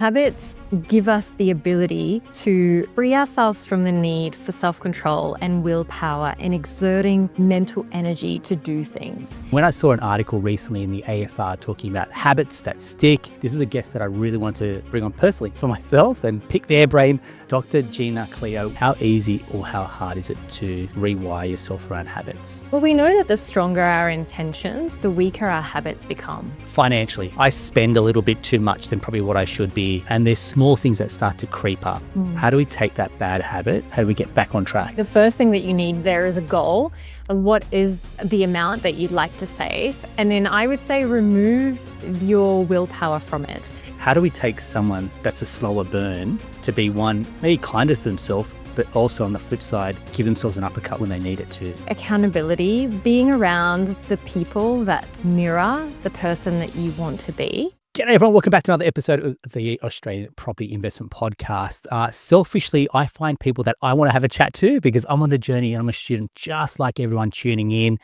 Habits give us the ability to free ourselves from the need for self-control and willpower and exerting mental energy to do things. When I saw an article recently in the AFR talking about habits that stick, this is a guest that I really want to bring on personally for myself and pick their brain, Dr. Gina Cleo. How easy or how hard is it to rewire yourself around habits? Well, we know that the stronger our intentions, the weaker our habits become. Financially, I spend a little bit too much than probably what I should be, and there's small things that start to creep up. How do we take that bad habit? How do we get back on track? The first thing that you need there is a goal. And what is the amount that you'd like to save? And then I would say remove your willpower from it. How do we take someone that's a slower burn to be one, maybe kinder to themselves, but also on the flip side, give themselves an uppercut when they need it too? Accountability, being around the people that mirror the person that you want to be. G'day everyone, welcome back to another episode of the Australian Property Investment Podcast. Selfishly, I find people that I want to have a chat to because I'm on the journey and I'm a student just like everyone tuning in.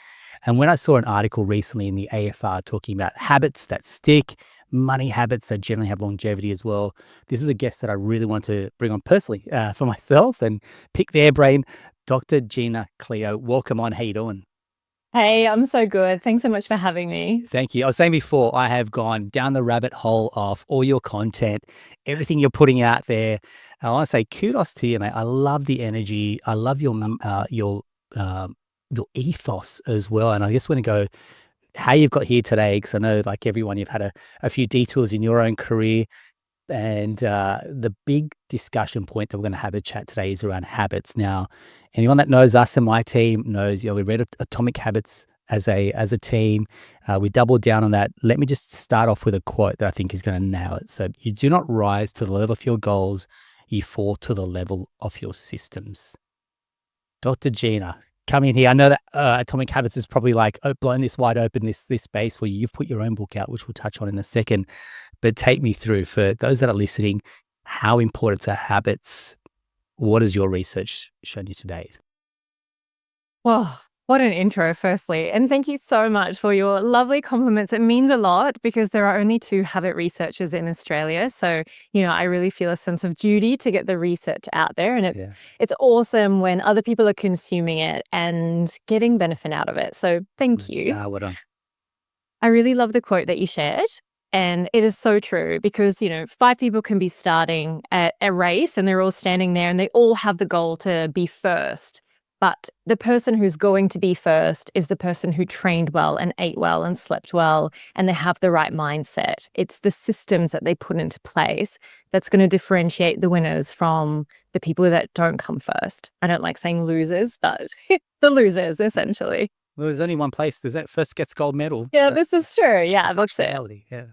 And when I saw an article recently in the AFR talking about habits that stick, money habits that generally have longevity as well, this is a guest that I really want to bring on personally for myself and pick their brain, Dr. Gina Cleo. Welcome on. How you doing? Hey, I'm so good. Thanks so much for having me. Thank you. I was saying before, I have gone down the rabbit hole of all your content, everything you're putting out there. I want to say kudos to you, mate. I love the energy. I love your ethos as well. And I just want to go how you've got here today, because I know like everyone, you've had a few detours in your own career. And the big discussion point that we're going to have a chat today is around habits. Now, anyone that knows us and my team knows, we read Atomic Habits as a team. We doubled down on that. Let me just start off with a quote that I think is going to nail it. So, you do not rise to the level of your goals, you fall to the level of your systems. Dr. Gina, come in here. I know that Atomic Habits is probably like blown this wide open, this space for you. You've put your own book out, which we'll touch on in a second. But take me through, for those that are listening, how important are habits? What has your research shown you to date? Well, what an intro, firstly. And thank you so much for your lovely compliments. It means a lot because there are only 2 habit researchers in Australia. So, I really feel a sense of duty to get the research out there. And it's awesome when other people are consuming it and getting benefit out of it. So thank you. Well done. I really love the quote that you shared. And it is so true because, 5 people can be starting at a race and they're all standing there and they all have the goal to be first. But the person who's going to be first is the person who trained well and ate well and slept well, and they have the right mindset. It's the systems that they put into place that's going to differentiate the winners from the people that don't come first. I don't like saying losers, but the losers, essentially. Well, there's only one place. There's that first gets gold medal. Yeah, this is true. Yeah, that's it. Yeah.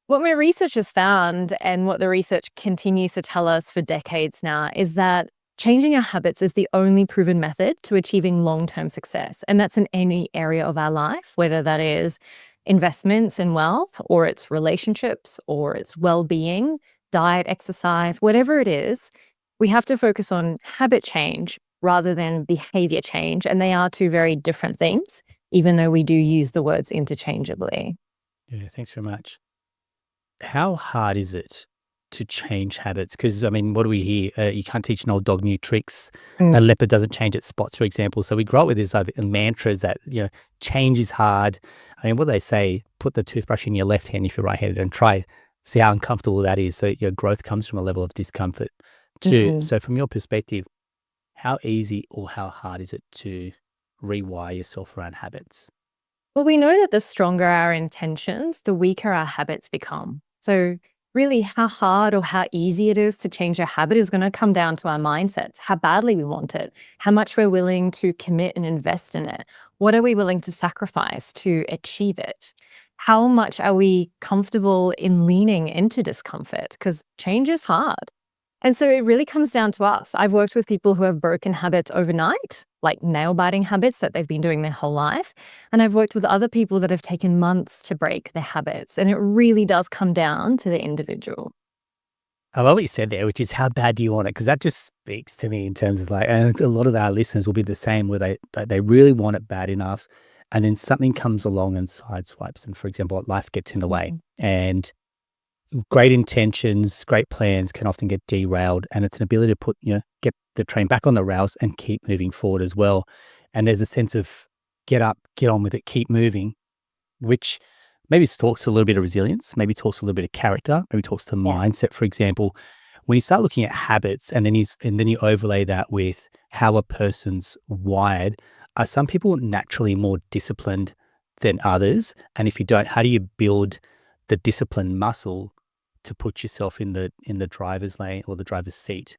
What my research has found, and what the research continues to tell us for decades now, is that changing our habits is the only proven method to achieving long-term success. And that's in any area of our life, whether that is investments and wealth, or it's relationships, or it's well-being, diet, exercise, whatever it is. We have to focus on habit change rather than behavior change. And they are 2 very different things, even though we do use the words interchangeably. Yeah, thanks very much. How hard is it to change habits? Because, what do we hear? You can't teach an old dog new tricks. A leopard doesn't change its spots, for example. So we grow up with these mantras that, change is hard. What do they say? Put the toothbrush in your left hand if you're right-handed and try, see how uncomfortable that is. So your growth comes from a level of discomfort too. So from your perspective, how easy or how hard is it to rewire yourself around habits? Well, we know that the stronger our intentions, the weaker our habits become. So really, how hard or how easy it is to change a habit is going to come down to our mindsets, how badly we want it, how much we're willing to commit and invest in it. What are we willing to sacrifice to achieve it? How much are we comfortable in leaning into discomfort? Because change is hard. And so it really comes down to us. I've worked with people who have broken habits overnight, like nail biting habits that they've been doing their whole life. And I've worked with other people that have taken months to break their habits. And it really does come down to the individual. I love what you said there, which is how bad do you want it? Because that just speaks to me in terms of and a lot of our listeners will be the same, where they really want it bad enough. And then something comes along and sideswipes. And for example, life gets in the way. And great intentions, great plans can often get derailed, and it's an ability to get the train back on the rails and keep moving forward as well. And there's a sense of get up, get on with it, keep moving, which maybe talks to a little bit of resilience, maybe talks to a little bit of character, maybe talks to Yeah. mindset, for example. When you start looking at habits and then you overlay that with how a person's wired, are some people naturally more disciplined than others? And if you don't, how do you build the discipline muscle to put yourself in the driver's lane or the driver's seat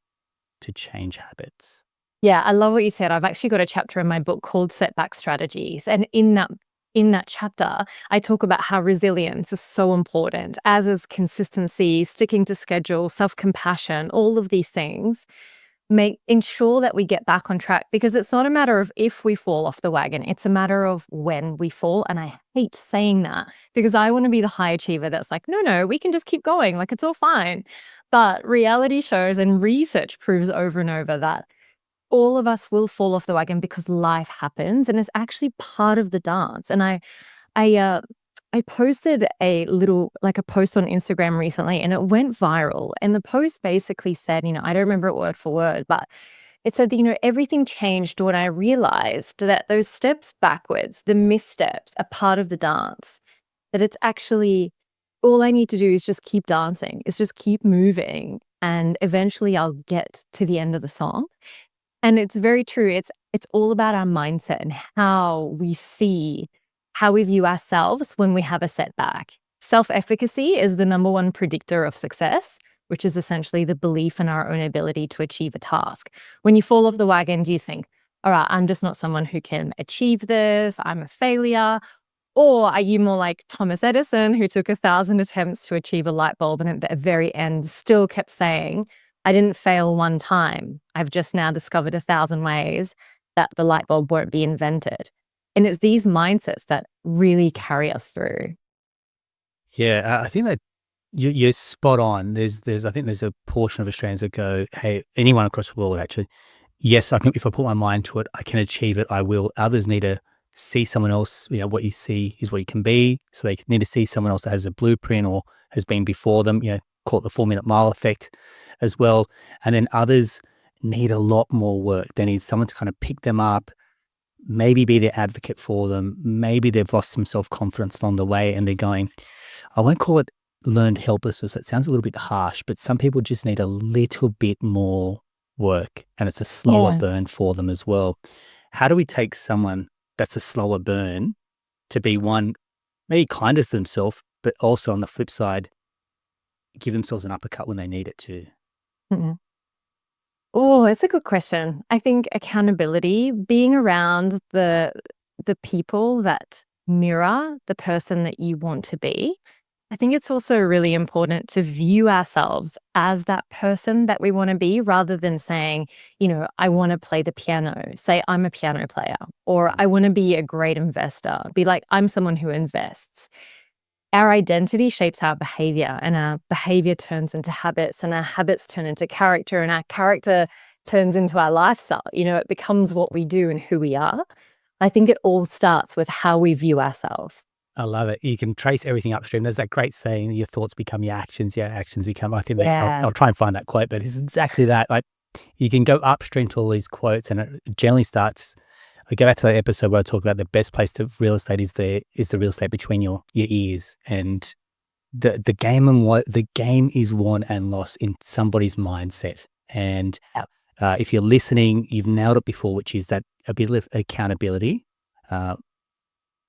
to change habits? Yeah, I love what you said. I've actually got a chapter in my book called Setback Strategies. And in that chapter, I talk about how resilience is so important, as is consistency, sticking to schedule, self-compassion, all of these things ensure that we get back on track, because it's not a matter of if we fall off the wagon, it's a matter of when we fall. And I hate saying that because I want to be the high achiever that's like, no, we can just keep going, like it's all fine. But reality shows and research proves over and over that all of us will fall off the wagon because life happens and it's actually part of the dance. And I uh I posted a post on Instagram recently and it went viral. And the post basically said, I don't remember it word for word, but it said that, everything changed when I realized that those steps backwards, the missteps, are part of the dance. That it's actually all I need to do is just keep dancing, is just keep moving. And eventually I'll get to the end of the song. And it's very true. It's all about our mindset and how we view ourselves when we have a setback. Self-efficacy is the number one predictor of success, which is essentially the belief in our own ability to achieve a task. When you fall off the wagon, do you think, all right, I'm just not someone who can achieve this, I'm a failure? Or are you more like Thomas Edison, who took 1,000 attempts to achieve a light bulb and at the very end still kept saying, I didn't fail one time. I've just now discovered 1,000 ways that the light bulb won't be invented. And it's these mindsets that really carry us through. Yeah, I think that you're spot on. I think there's a portion of Australians that go, hey, anyone across the world actually, yes, I think if I put my mind to it, I can achieve it. I will. Others need to see someone else. What you see is what you can be. So they need to see someone else that has a blueprint or has been before them. Call it the 4-minute mile effect as well. And then others need a lot more work. They need someone to kind of pick them up, maybe be their advocate for them. Maybe they've lost some self-confidence along the way and they're going, I won't call it learned helplessness. That sounds a little bit harsh, but some people just need a little bit more work and it's a slower burn for them as well. How do we take someone that's a slower burn to be one, maybe kinder to themselves, but also on the flip side, give themselves an uppercut when they need it too? Oh, it's a good question. I think accountability, being around the people that mirror the person that you want to be. I think it's also really important to view ourselves as that person that we want to be, rather than saying, I want to play the piano. Say I'm a piano player, or I want to be a great investor. Be like, I'm someone who invests. Our identity shapes our behavior, and our behavior turns into habits, and our habits turn into character, and our character turns into our lifestyle. It becomes what we do and who we are. I think it all starts with how we view ourselves. I love it. You can trace everything upstream. There's that great saying, your thoughts become your actions become, I think I'll try and find that quote, but it's exactly that. Like you can go upstream to all these quotes and it generally starts, I go back to that episode where I talk about the best place to real estate is the real estate between your ears. And the game is won and lost in somebody's mindset. And if you're listening, you've nailed it before, which is that a bit of accountability.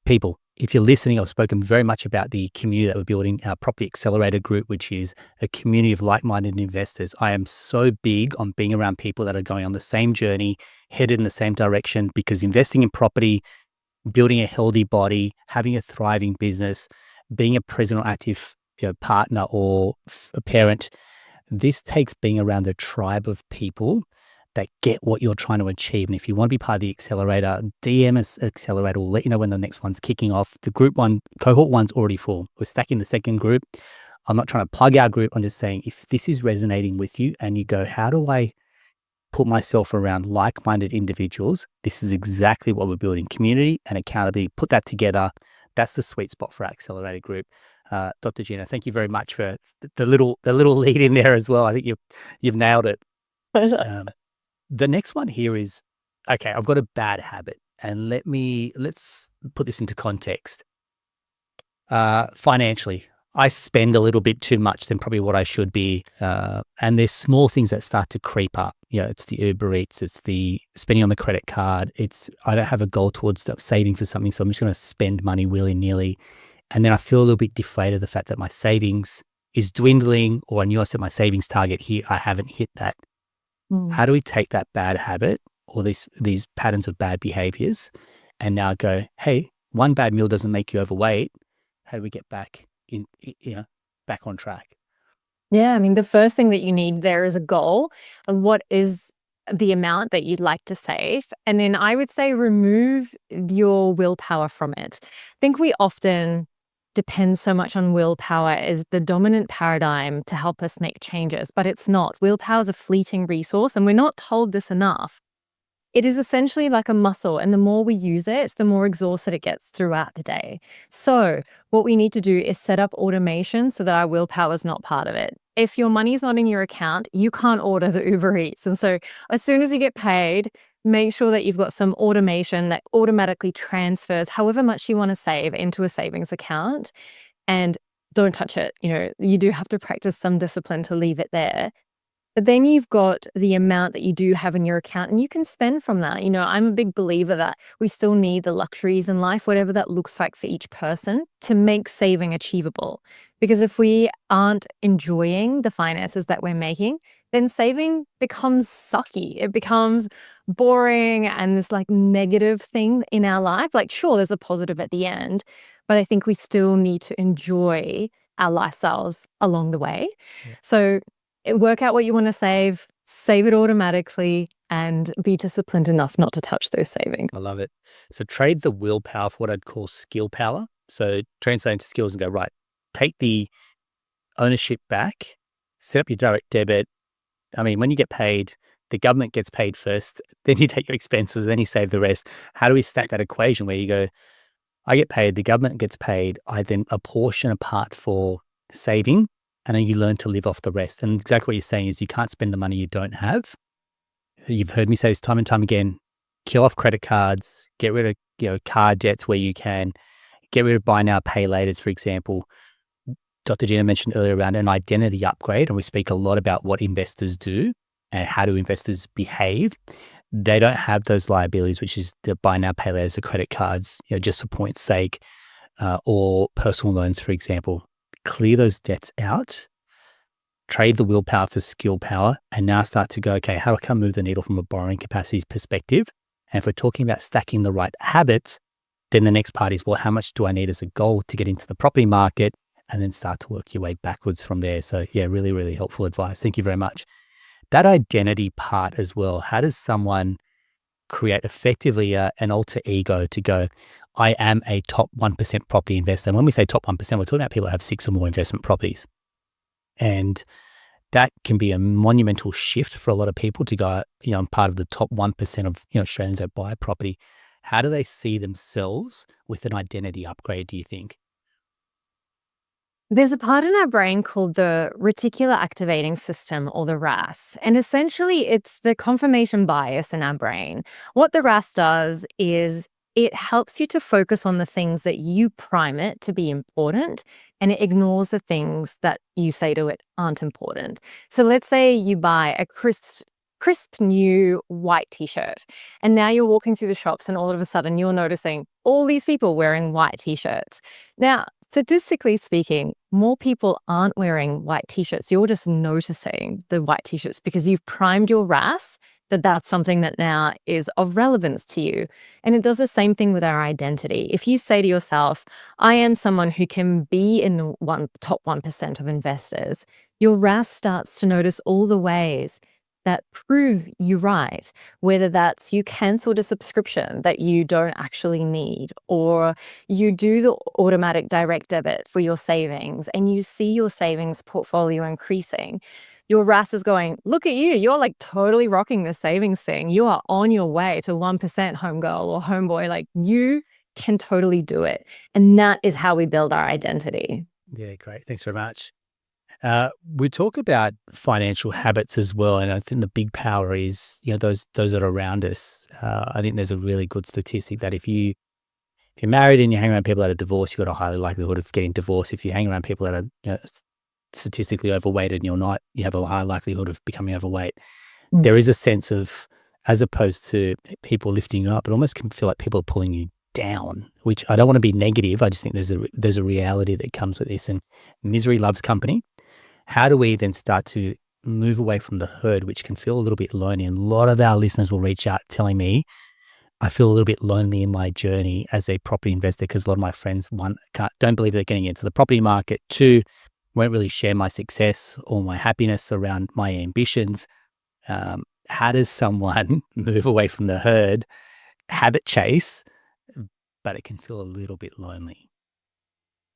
People, if you're listening, I've spoken very much about the community that we're building, our Property Accelerator group, which is a community of like-minded investors. I am so big on being around people that are going on the same journey, headed in the same direction, because investing in property, building a healthy body, having a thriving business, being a present or active partner or a parent, this takes being around a tribe of people that get what you're trying to achieve. And if you want to be part of the accelerator, DM us accelerator. We'll let you know when the next one's kicking off. The cohort one's already full. We're stacking the second group. I'm not trying to plug our group. I'm just saying, if this is resonating with you and you go, how do I put myself around like-minded individuals? This is exactly what we're building. Community and accountability. Put that together. That's the sweet spot for our accelerator group. Dr. Gina. Thank you very much for the little lead in there as well. I think you've nailed it. The next one here is, okay, I've got a bad habit, and let's put this into context. Financially, I spend a little bit too much than probably what I should be. And there's small things that start to creep up. It's the Uber Eats, it's the spending on the credit card. I don't have a goal towards saving for something, so I'm just going to spend money willy-nilly. And then I feel a little bit deflated of the fact that my savings is dwindling, or I knew I set my savings target here, I haven't hit that. How do we take that bad habit or these patterns of bad behaviors and now go, hey, one bad meal doesn't make you overweight. How do we get back on track? Yeah, I mean, the first thing that you need there is a goal. And what is the amount that you'd like to save? And then I would say remove your willpower from it. I think we often depend so much on willpower as the dominant paradigm to help us make changes, but it's not. Willpower is a fleeting resource, and we're not told this enough. It is essentially like a muscle, and the more we use it, the more exhausted it gets throughout the day. So what we need to do is set up automation so that our willpower is not part of it. If your money's not in your account, you can't order the Uber Eats. And so as soon as you get paid, make sure that you've got some automation that automatically transfers however much you want to save into a savings account, and don't touch it. You do have to practice some discipline to leave it there. But then you've got the amount that you do have in your account, and you can spend from that. I'm a big believer that we still need the luxuries in life, whatever that looks like for each person, to make saving achievable. Because if we aren't enjoying the finances that we're making, then saving becomes sucky. It becomes boring and this negative thing in our life. Sure, there's a positive at the end, but I think we still need to enjoy our lifestyles along the way. Yeah. So work out what you want to save it automatically, and be disciplined enough not to touch those savings. I love it. So trade the willpower for what I'd call skill power. So translate into skills and go, right, take the ownership back, set up your direct debit. I mean, when you get paid, the government gets paid first, then you take your expenses, then you save the rest. How do we stack that equation where you go, I get paid, the government gets paid, I then apportion a part for saving, and then you learn to live off the rest. And exactly what you're saying is you can't spend the money you don't have. You've heard me say this time and time again, kill off credit cards, get rid of card debts where you can, get rid of buy now, pay laters, for example. Dr. Gina mentioned earlier around an identity upgrade, and we speak a lot about what investors do and how do investors behave. They don't have those liabilities, which is the buy now, pay laters, the credit cards, just for point's sake, or personal loans, for example. Clear those debts out, trade the willpower for skill power, and now start to go, okay, how can I move the needle from a borrowing capacity perspective? And if we're talking about stacking the right habits, then the next part is, well, how much do I need as a goal to get into the property market? And then start to work your way backwards from there. So yeah, really, really helpful advice. Thank you very much. That identity part as well, how does someone create effectively an alter ego to go, I am a top 1% property investor? And when we say top 1%, we're talking about people that have 6 or more investment properties. And that can be a monumental shift for a lot of people to go, I'm part of the top 1% of Australians that buy a property. How do they see themselves with an identity upgrade, do you think? There's a part in our brain called the reticular activating system, or the RAS. And essentially, it's the confirmation bias in our brain. What the RAS does is it helps you to focus on the things that you prime it to be important, and it ignores the things that you say to it aren't important. So let's say you buy a crisp new white t-shirt, and now you're walking through the shops and all of a sudden you're noticing all these people wearing white t-shirts. Now, statistically speaking, more people aren't wearing white t-shirts. You're just noticing the white t-shirts because you've primed your RAS that that's something that now is of relevance to you. And it does the same thing with our identity. If you say to yourself, I am someone who can be in the top 1% of investors, your RAS starts to notice all the ways that prove you right, whether that's you cancelled a subscription that you don't actually need, or you do the automatic direct debit for your savings and you see your savings portfolio increasing. Your RAS is going, look at you, you're totally rocking the savings thing. You are on your way to 1% homegirl or homeboy. You can totally do it. And that is how we build our identity. Yeah, great. Thanks very much. We talk about financial habits as well, and I think the big power is those that are around us. I think there's a really good statistic that if you're married and you hang around people that are divorced, you've got a higher likelihood of getting divorced. If you hang around people that are statistically overweight and you're not, you have a higher likelihood of becoming overweight. Mm. There is a sense of, as opposed to people lifting you up, it almost can feel like people are pulling you down, which I don't want to be negative. I just think there's a reality that comes with this, and misery loves company. How do we then start to move away from the herd, which can feel a little bit lonely? And a lot of our listeners will reach out telling me, I feel a little bit lonely in my journey as a property investor because a lot of my friends, one, don't believe they're getting into the property market. Two, won't really share my success or my happiness around my ambitions. How does someone move away from the herd, habit chase, but it can feel a little bit lonely?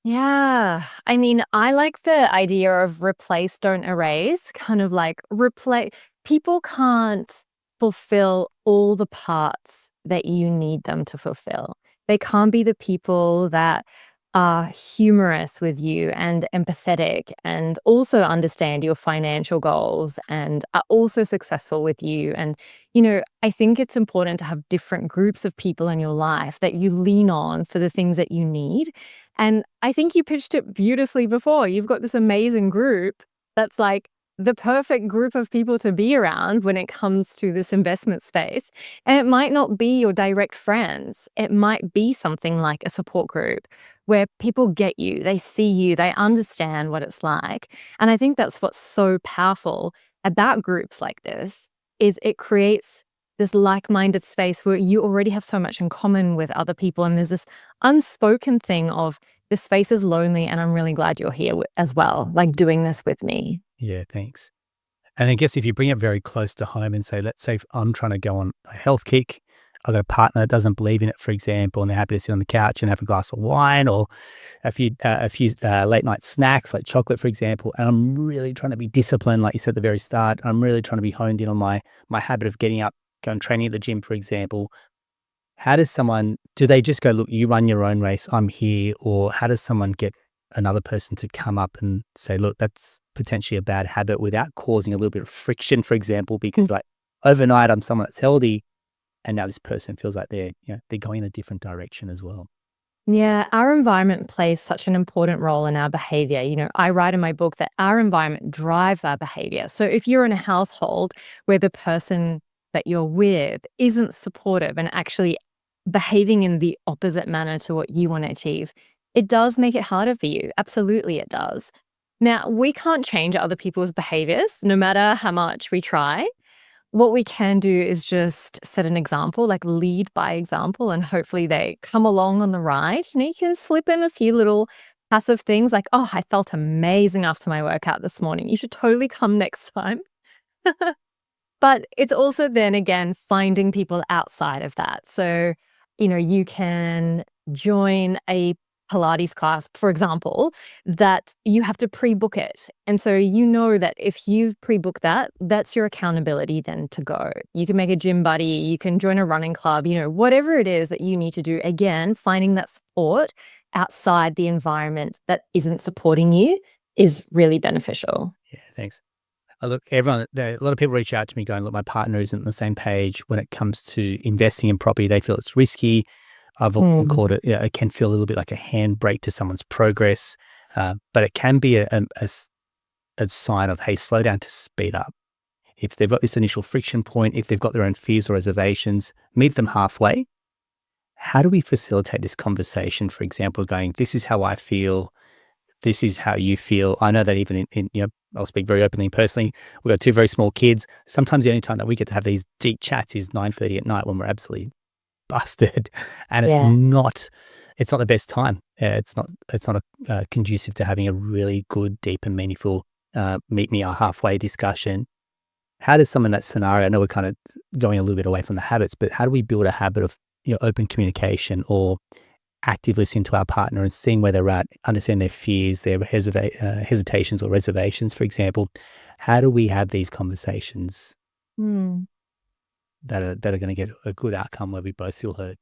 Yeah. I mean, I like the idea of replace, don't erase, kind of like replace. People can't fulfill all the parts that you need them to fulfill. They can't be the people that are humorous with you and empathetic and also understand your financial goals and are also successful with you. And, I think it's important to have different groups of people in your life that you lean on for the things that you need. And I think you pitched it beautifully before. You've got this amazing group that's like the perfect group of people to be around when it comes to this investment space. And it might not be your direct friends. It might be something like a support group where people get you, they see you, they understand what it's like. And I think that's what's so powerful about groups like this is it creates this like-minded space where you already have so much in common with other people. And there's this unspoken thing of this space is lonely and I'm really glad you're here as well, like doing this with me. Yeah, thanks. And I guess if you bring it very close to home and say, let's say if I'm trying to go on a health kick, I've got a partner that doesn't believe in it, for example, and they're happy to sit on the couch and have a glass of wine or a few late night snacks like chocolate, for example. And I'm really trying to be disciplined, like you said at the very start. I'm really trying to be honed in on my habit of getting up, going training at the gym, for example. How does someone, do they just go, look, you run your own race, I'm here? Or how does someone get another person to come up and say, look, that's potentially a bad habit without causing a little bit of friction, for example, because like overnight I'm someone that's healthy and now this person feels like they're going in a different direction as well. Yeah, our environment plays such an important role in our behavior. I write in my book that our environment drives our behavior. So if you're in a household where the person that you're with isn't supportive and actually behaving in the opposite manner to what you want to achieve, it does make it harder for you. Absolutely, it does. Now, we can't change other people's behaviors no matter how much we try. What we can do is just set an example, like lead by example, and hopefully they come along on the ride. You can slip in a few little passive things like, oh, I felt amazing after my workout this morning. You should totally come next time. But it's also then again finding people outside of that. So, you can join a Pilates class, for example, that you have to pre-book it. And so that if you pre-book that, that's your accountability then to go. You can make a gym buddy, you can join a running club, whatever it is that you need to do. Again, finding that support outside the environment that isn't supporting you is really beneficial. Yeah, thanks. Look, a lot of people reach out to me going, look, my partner isn't on the same page when it comes to investing in property. They feel it's risky. I've often Mm. called it, it can feel a little bit like a handbrake to someone's progress, but it can be a sign of, hey, slow down to speed up. If they've got this initial friction point, if they've got their own fears or reservations, meet them halfway. How do we facilitate this conversation? For example, going, this is how I feel. This is how you feel. I know that even I'll speak very openly and personally. We've got two very small kids. Sometimes the only time that we get to have these deep chats is 9:30 at night when we're absolutely busted, and Yeah. it's not the best time. It's not conducive to having a really good, deep, and meaningful meet me halfway discussion. How does someone in that scenario? I know we're kind of going a little bit away from the habits, but how do we build a habit of open communication or active listening to our partner and seeing where they're at, understand their fears, their hesitations or reservations, for example? How do we have these conversations Hmm. that are going to get a good outcome where we both feel heard?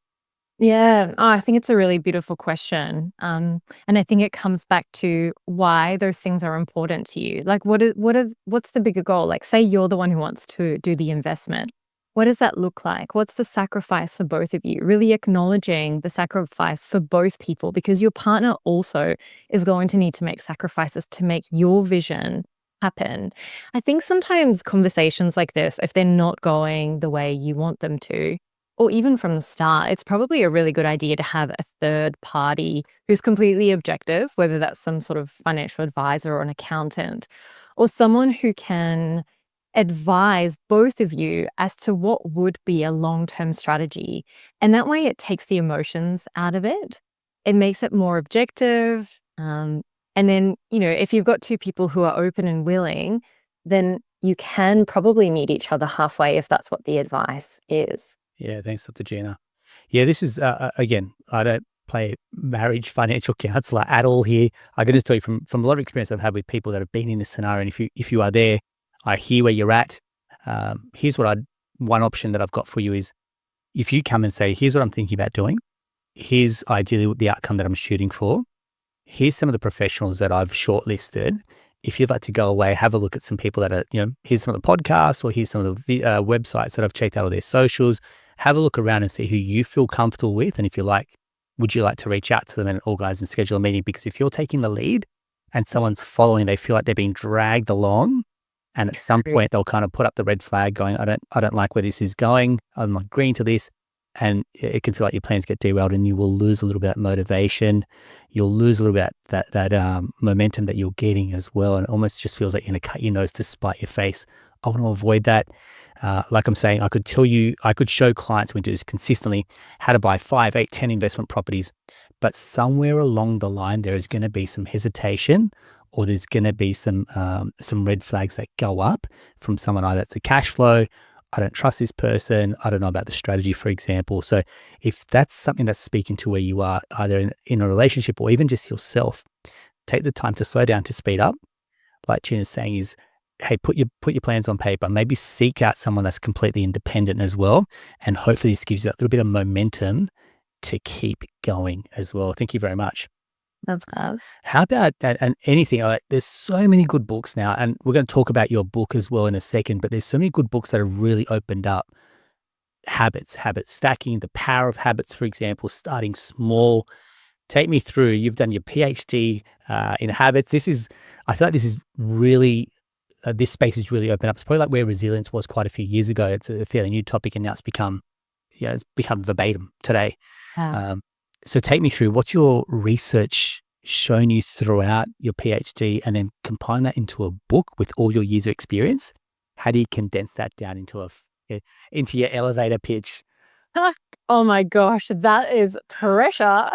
Yeah. Oh, I think it's a really beautiful question. And I think it comes back to why those things are important to you. Like what's the bigger goal? Like say you're the one who wants to do the investment. What does that look like? What's the sacrifice for both of you? Really acknowledging the sacrifice for both people because your partner also is going to need to make sacrifices to make your vision happen. I think sometimes conversations like this, if they're not going the way you want them to, or even from the start, it's probably a really good idea to have a third party who's completely objective, whether that's some sort of financial advisor or an accountant, or someone who can advise both of you as to what would be a long term strategy. And that way it takes the emotions out of it. It makes it more objective. And then, if you've got two people who are open and willing, then you can probably meet each other halfway if that's what the advice is. Yeah, thanks, Dr. Gina. Yeah, this is, again, I don't play marriage financial counselor at all here. I can just tell you from a lot of experience I've had with people that have been in this scenario, and if you are there, I hear where you're at. Here's one option that I've got for you is if you come and say, here's what I'm thinking about doing. Here's ideally the outcome that I'm shooting for. Here's some of the professionals that I've shortlisted. If you'd like to go away, have a look at some people that are, here's some of the podcasts or here's some of the websites that I've checked out of their socials. Have a look around and see who you feel comfortable with. And if you like, would you like to reach out to them and organize and schedule a meeting? Because if you're taking the lead and someone's following, they feel like they're being dragged along. And at some point they'll kind of put up the red flag going, I don't like where this is going. I'm not agreeing to this. And it can feel like your plans get derailed and you will lose a little bit of motivation. You'll lose a little bit of that momentum that you're getting as well. And it almost just feels like you're going to cut your nose to spite your face. I want to avoid that. Like I'm saying, I could show clients, we do this consistently, how to buy 5, 8, 10 investment properties. But somewhere along the line, there is going to be some hesitation or there's going to be some red flags that go up from someone. Either it's a cash flow, I don't trust this person, I don't know about the strategy, for example. So if that's something that's speaking to where you are, either in a relationship or even just yourself, take the time to slow down, to speed up. Like Gina's saying is, hey, put your plans on paper. Maybe seek out someone that's completely independent as well. And hopefully this gives you that little bit of momentum to keep going as well. Thank you very much. That's good. How about and anything? There's so many good books now, and we're going to talk about your book as well in a second. But there's so many good books that have really opened up habit stacking, the power of habits, for example, starting small. Take me through. You've done your PhD in habits. I feel like this is really this space is really open up. It's probably like where resilience was quite a few years ago. It's a fairly new topic, and now it's become verbatim today. Yeah. So take me through, what's your research shown you throughout your PhD, and then combine that into a book with all your years of experience? How do you condense that down into your elevator pitch? Oh my gosh, that is pressure.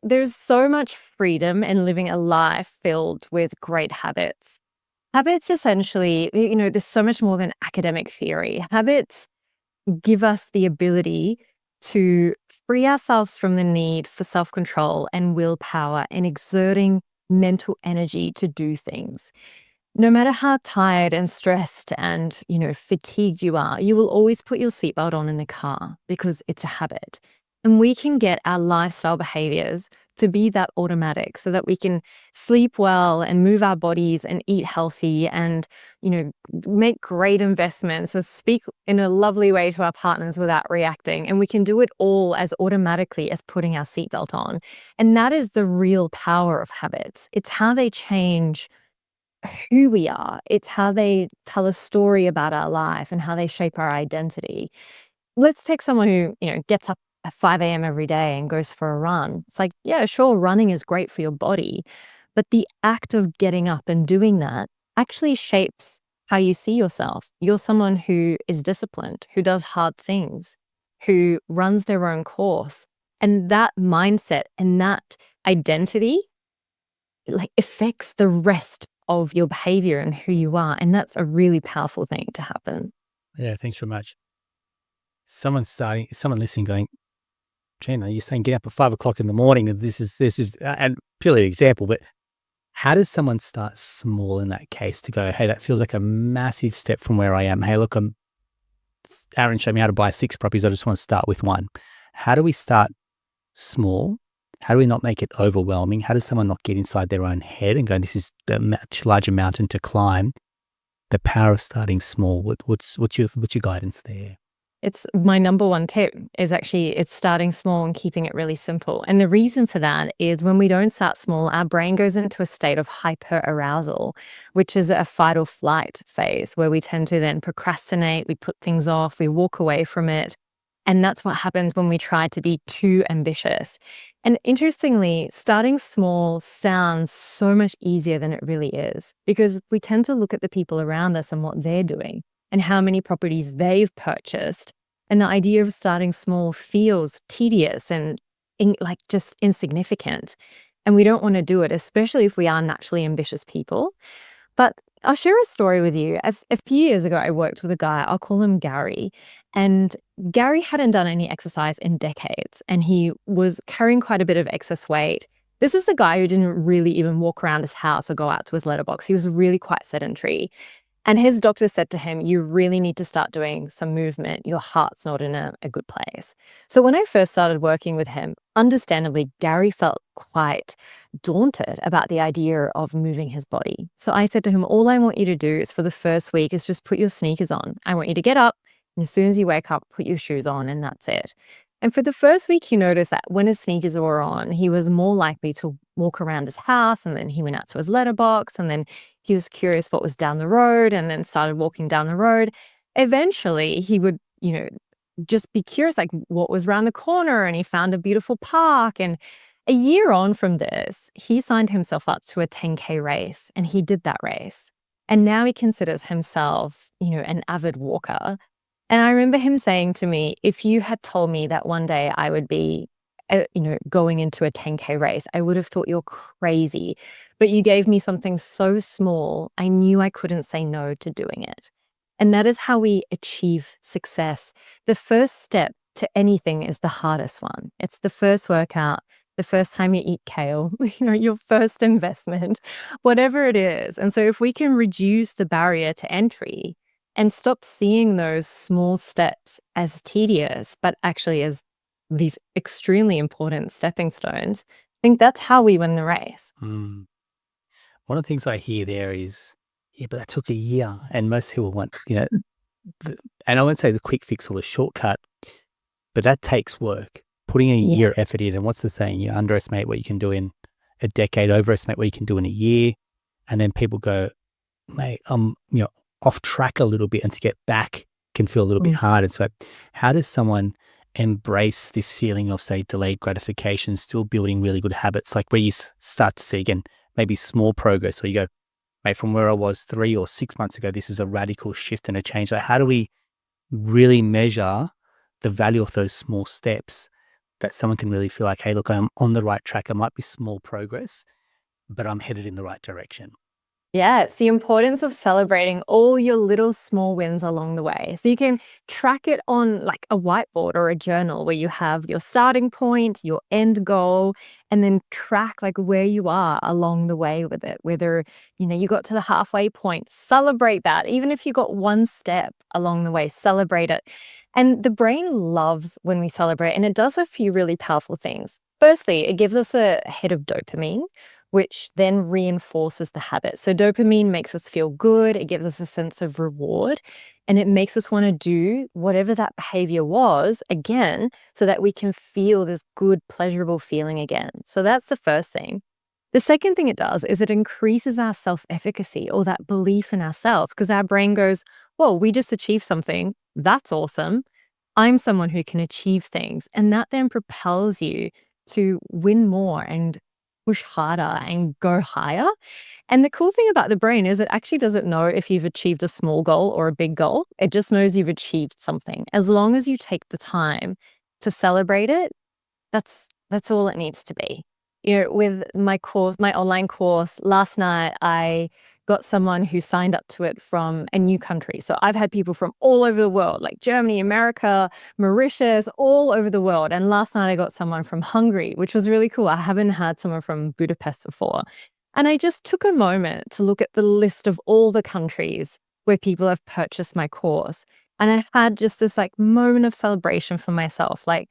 There's so much freedom in living a life filled with great habits. Habits essentially, there's so much more than academic theory. Habits give us the ability to free ourselves from the need for self-control and willpower and exerting mental energy to do things. No matter how tired and stressed and, fatigued you are, you will always put your seatbelt on in the car because it's a habit. And we can get our lifestyle behaviors to be that automatic so that we can sleep well and move our bodies and eat healthy and, make great investments and speak in a lovely way to our partners without reacting. And we can do it all as automatically as putting our seatbelt on. And that is the real power of habits. It's how they change who we are. It's how they tell a story about our life and how they shape our identity. Let's take someone who, gets up at 5 a.m. every day and goes for a run. It's like, yeah, sure, running is great for your body, but the act of getting up and doing that actually shapes how you see yourself. You're someone who is disciplined, who does hard things, who runs their own course. And that mindset and that identity affects the rest of your behavior and who you are. And that's a really powerful thing to happen. Yeah, thanks very much. Someone listening going, Gina, you're saying get up at 5 o'clock in the morning, and this is and purely an example, but how does someone start small in that case to go, hey, that feels like a massive step from where I am. Hey, look, I'm Aaron showed me how to buy 6 properties. I just want to start with one. How do we start small? How do we not make it overwhelming? How does someone not get inside their own head and go, this is a much larger mountain to climb? The power of starting small. What's your guidance there? It's my number one tip is actually it's starting small and keeping it really simple. And the reason for that is when we don't start small, our brain goes into a state of hyperarousal, which is a fight or flight phase where we tend to then procrastinate, we put things off, we walk away from it. And that's what happens when we try to be too ambitious. And interestingly, starting small sounds so much easier than it really is because we tend to look at the people around us and what they're doing and how many properties they've purchased. And the idea of starting small feels tedious and like just insignificant. And we don't want to do it, especially if we are naturally ambitious people. But I'll share a story with you. A few years ago, I worked with a guy, I'll call him Gary. And Gary hadn't done any exercise in decades, and he was carrying quite a bit of excess weight. This is the guy who didn't really even walk around his house or go out to his letterbox. He was really quite sedentary. And his doctor said to him, you really need to start doing some movement. Your heart's not in a good place. So when I first started working with him, understandably, Gary felt quite daunted about the idea of moving his body. So I said to him, all I want you to do is for the first week is just put your sneakers on. I want you to get up, and as soon as you wake up, put your shoes on, and that's it. And for the first week, he noticed that when his sneakers were on, he was more likely to walk around his house, and then he went out to his letterbox, and then he was curious what was down the road and then started walking down the road. Eventually, he would, just be curious, like what was around the corner, and he found a beautiful park. And a year on from this, he signed himself up to a 10K race, and he did that race. And now he considers himself, an avid walker. And I remember him saying to me, if you had told me that one day I would be, going into a 10K race, I would have thought you're crazy. But you gave me something so small, I knew I couldn't say no to doing it. And that is how we achieve success. The first step to anything is the hardest one. It's the first workout, the first time you eat kale, your first investment, whatever it is. And so if we can reduce the barrier to entry and stop seeing those small steps as tedious, but actually as these extremely important stepping stones, I think that's how we win the race. Mm. One of the things I hear there is, yeah, but that took a year, and most people want, and I won't say the quick fix or the shortcut, but that takes work. Putting a year effort in, and what's the saying? You underestimate what you can do in a decade, overestimate what you can do in a year, and then people go, mate, off track a little bit, and to get back can feel a little bit hard. And so how does someone embrace this feeling of, say, delayed gratification, still building really good habits, like where you start to see again, maybe small progress, where you go, mate, from where I was 3 or 6 months ago, this is a radical shift and a change. Like, how do we really measure the value of those small steps that someone can really feel like, hey, look, I'm on the right track. It might be small progress, but I'm headed in the right direction. Yeah, it's the importance of celebrating all your little small wins along the way. So you can track it on like a whiteboard or a journal where you have your starting point, your end goal, and then track like where you are along the way with it. Whether, you got to the halfway point, celebrate that. Even if you got one step along the way, celebrate it. And the brain loves when we celebrate, and it does a few really powerful things. Firstly, it gives us a hit of dopamine, which then reinforces the habit. So dopamine makes us feel good. It gives us a sense of reward, and it makes us want to do whatever that behavior was again, so that we can feel this good, pleasurable feeling again. So that's the first thing. The second thing it does is it increases our self-efficacy, or that belief in ourselves, because our brain goes, well, we just achieved something. That's awesome. I'm someone who can achieve things. And that then propels you to win more and push harder and go higher. And the cool thing about the brain is it actually doesn't know if you've achieved a small goal or a big goal. It just knows you've achieved something. As long as you take the time to celebrate it, that's all it needs to be. With my online course, last night I got someone who signed up to it from a new country. So I've had people from all over the world, like Germany, America, Mauritius, all over the world. And last night I got someone from Hungary, which was really cool. I haven't had someone from Budapest before. And I just took a moment to look at the list of all the countries where people have purchased my course. And I had just this like moment of celebration for myself, like,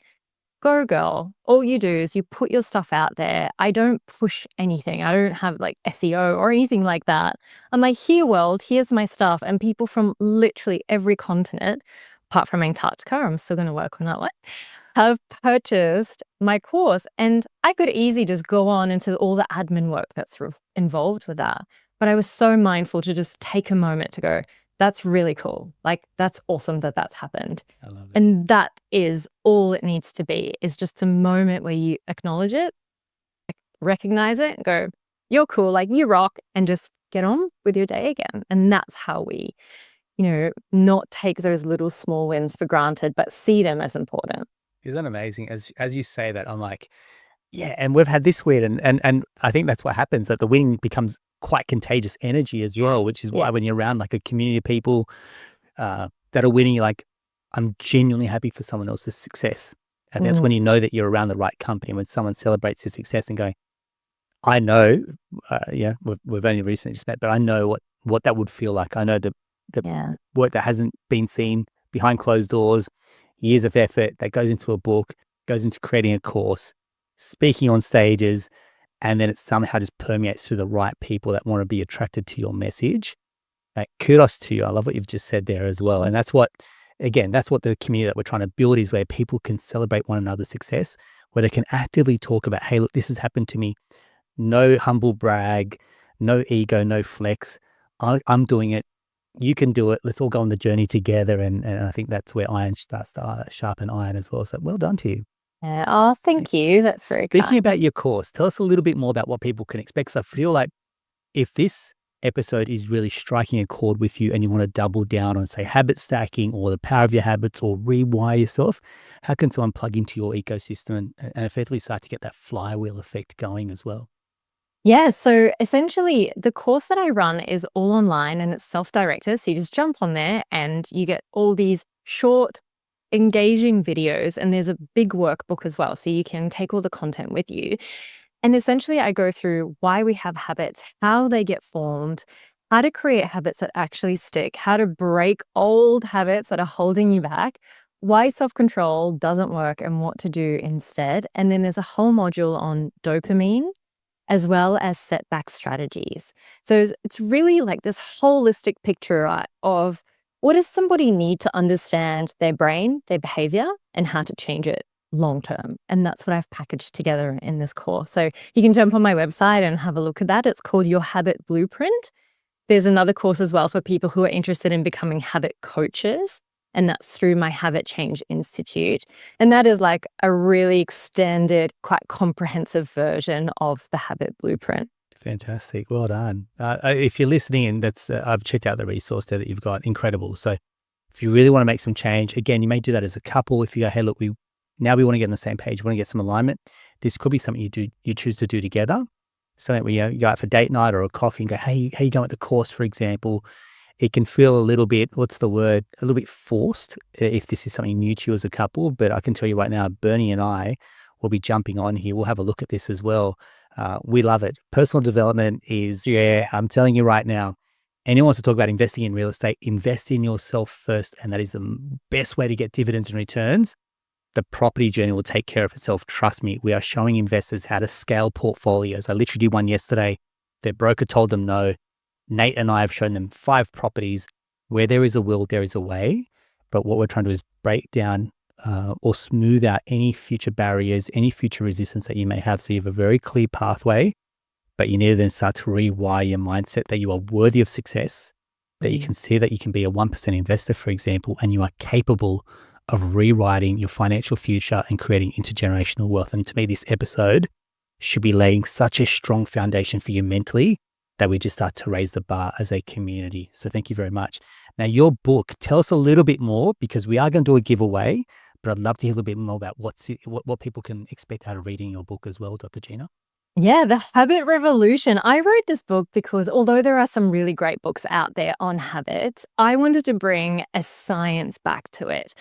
go girl. All you do is you put your stuff out there. I don't push anything. I don't have like SEO or anything like that. I'm like, here, world, here's my stuff. And people from literally every continent, apart from Antarctica, I'm still going to work on that one, have purchased my course. And I could easily just go on into all the admin work that's involved with that. But I was so mindful to just take a moment to go, that's really cool. Like, that's awesome that that's happened. I love it. And that is all it needs to be, is just a moment where you acknowledge it, recognize it, and go, you're cool, like you rock, and just get on with your day again. And that's how we, not take those little small wins for granted, but see them as important. Isn't that amazing? As you say that, I'm like, yeah, and we've had this win, and I think that's what happens, that the winning becomes quite contagious energy as well, which is why Yeah. when you're around like a community of people that are winning, you're like, I'm genuinely happy for someone else's success. And that's when you know that you're around the right company, when someone celebrates your success and going, I know, we've only recently just met, but I know what that would feel like. I know the Yeah. work that hasn't been seen behind closed doors, years of effort that goes into a book, goes into creating a course, speaking on stages, and then it somehow just permeates through the right people that want to be attracted to your message. Kudos to you. I love what you've just said there as well. And that's what the community that we're trying to build is, where people can celebrate one another's success, where they can actively talk about, hey, look, this has happened to me. No humble brag, no ego, no flex. I'm doing it. You can do it. Let's all go on the journey together. And I think that's where iron starts to sharpen iron as well. So well done to you. Yeah. Oh, thank you. That's very Thinking kind. about your course, tell us a little bit more about what people can expect. So I feel like if this episode is really striking a chord with you and you want to double down on, say, habit stacking or the power of your habits or rewire yourself, how can someone plug into your ecosystem and effectively start to get that flywheel effect going as well? Yeah, so essentially, the course that I run is all online and it's self-directed. So you just jump on there and you get all these short, engaging videos. And there's a big workbook as well. So you can take all the content with you. And essentially, I go through why we have habits, how they get formed, how to create habits that actually stick, how to break old habits that are holding you back, why self control doesn't work, and what to do instead. And then there's a whole module on dopamine as well as setback strategies. So it's really like this holistic picture, right, of what does somebody need to understand their brain, their behavior, and how to change it long term. And that's what I've packaged together in this course. So you can jump on my website and have a look at that. It's called Your Habit Blueprint. There's another course as well for people who are interested in becoming habit coaches, and that's through my Habit Change Institute. And that is like a really extended, quite comprehensive version of the Habit Blueprint. Fantastic. Well done. If you're listening, and I've checked out the resource there that you've got. Incredible. So if you really want to make some change, again, you may do that as a couple. If you go, hey, look, we want to get on the same page. We want to get some alignment. This could be something you choose to do together. Something where you go out for date night or a coffee and go, hey, how you going with the course, for example? It can feel a little bit, a little bit forced if this is something new to you as a couple. But I can tell you right now, Bernie and I will be jumping on here. We'll have a look at this as well. We love it. Personal development is, I'm telling you right now, anyone wants to talk about investing in real estate, invest in yourself first. And that is the best way to get dividends and returns. The property journey will take care of itself. Trust me. We are showing investors how to scale portfolios. I literally did one yesterday. Their broker told them no. Nate and I have shown them 5 properties. Where there is a will, there is a way. But what we're trying to do is break down or smooth out any future barriers, any future resistance that you may have. So you have a very clear pathway, but you need to then start to rewire your mindset that you are worthy of success, that you can see that you can be a 1% investor, for example, and you are capable of rewriting your financial future and creating intergenerational wealth. And to me, this episode should be laying such a strong foundation for you mentally that we just start to raise the bar as a community. So thank you very much. Now, your book, tell us a little bit more, because we are going to do a giveaway, but I'd love to hear a little bit more about what people can expect out of reading your book as well, Dr. Gina. Yeah, The Habit Revolution. I wrote this book because although there are some really great books out there on habits, I wanted to bring a science back to it.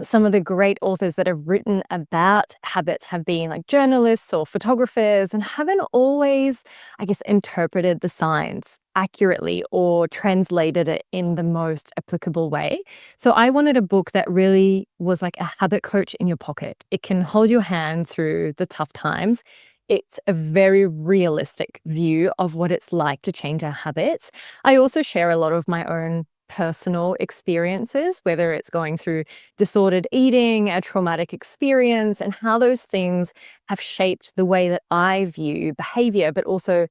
Some of the great authors that have written about habits have been like journalists or photographers and haven't always, I guess, interpreted the science accurately or translated it in the most applicable way. So I wanted a book that really was like a habit coach in your pocket. It can hold your hand through the tough times. It's a very realistic view of what it's like to change our habits. I also share a lot of my own personal experiences, whether it's going through disordered eating, a traumatic experience, and how those things have shaped the way that I view behavior, but also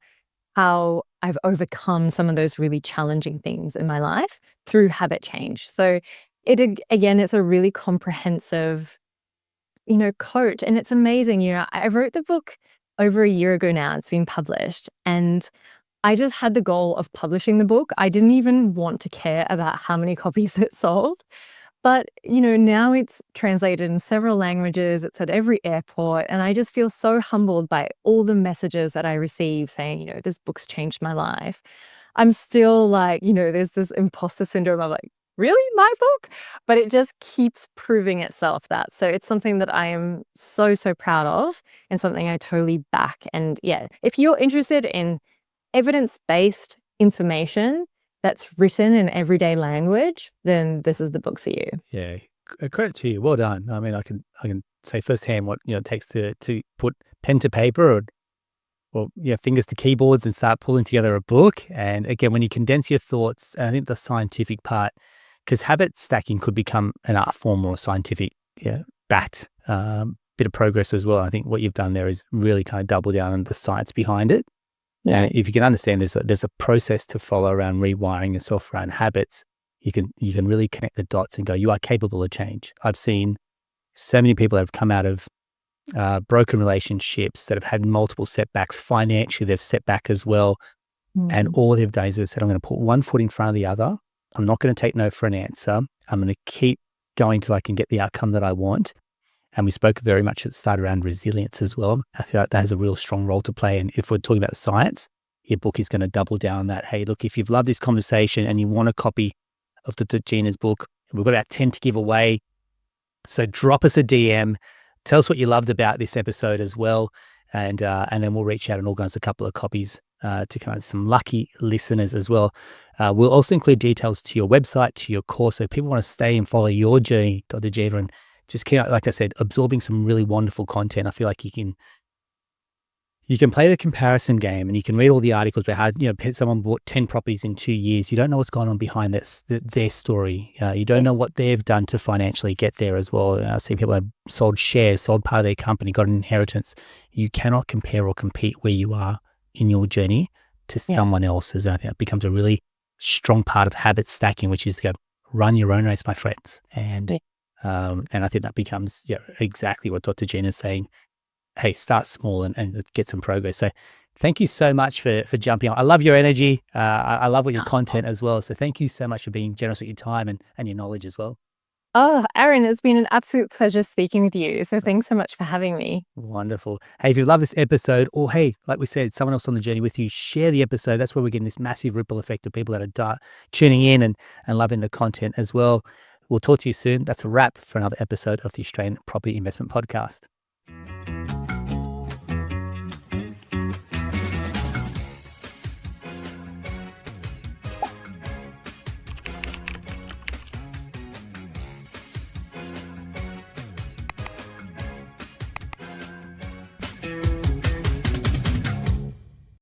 how I've overcome some of those really challenging things in my life through habit change. So again, it's a really comprehensive, coach, and it's amazing. I wrote the book over a year ago now. It's been published, and I just had the goal of publishing the book. I didn't even want to care about how many copies it sold. But, now it's translated in several languages. It's at every airport. And I just feel so humbled by all the messages that I receive saying, this book's changed my life. I'm still like, there's this imposter syndrome of like, really, my book? But it just keeps proving itself that. So it's something that I am so, so proud of and something I totally back. And yeah, if you're interested in evidence-based information that's written in everyday language, then this is the book for you. Yeah, credit to you. Well done. I mean, I can say firsthand what it takes to put pen to paper or fingers to keyboards and start pulling together a book. And again, when you condense your thoughts, and I think the scientific part, because habit stacking could become an art form or a scientific backed bit of progress as well. I think what you've done there is really kind of double down on the science behind it. Yeah. And if you can understand there's a process to follow around rewiring yourself around habits, you can really connect the dots and go, you are capable of change. I've seen so many people that have come out of broken relationships that have had multiple setbacks. Financially, they've set back as well. And all they've done is they've said, I'm going to put one foot in front of the other. I'm not going to take no for an answer. I'm going to keep going till I can get the outcome that I want. And we spoke very much at the start around resilience as well. I feel like that has a real strong role to play. And if we're talking about science, your book is going to double down on that. Hey, look, if you've loved this conversation and you want a copy of Dr. Gina's book, we've got about 10 to give away. So drop us a DM. Tell us what you loved about this episode as well. And then we'll reach out and organize a couple of copies to come out to some lucky listeners as well. We'll also include details to your website, to your course. So people want to stay and follow your journey, Dr. Gina, and just keep, like I said, absorbing some really wonderful content. I feel like you can play the comparison game and you can read all the articles about how someone bought 10 properties in 2 years. You don't know what's going on behind their story. You don't know what they've done to financially get there as well. I see people have sold shares, sold part of their company, got an inheritance. You cannot compare or compete where you are in your journey to someone else's. And I think that becomes a really strong part of habit stacking, which is to go run your own race, my friends. And I think that becomes exactly what Dr. Gina is saying. Hey, start small and get some progress. So thank you so much for jumping on. I love your energy. I love what your content as well. So thank you so much for being generous with your time and your knowledge as well. Oh, Aaron, it's been an absolute pleasure speaking with you. So thanks so much for having me. Wonderful. Hey, if you love this episode, or hey, like we said, someone else on the journey with you, share the episode. That's where we're getting this massive ripple effect of people that are tuning in and loving the content as well. We'll talk to you soon. That's a wrap for another episode of the Australian Property Investment Podcast.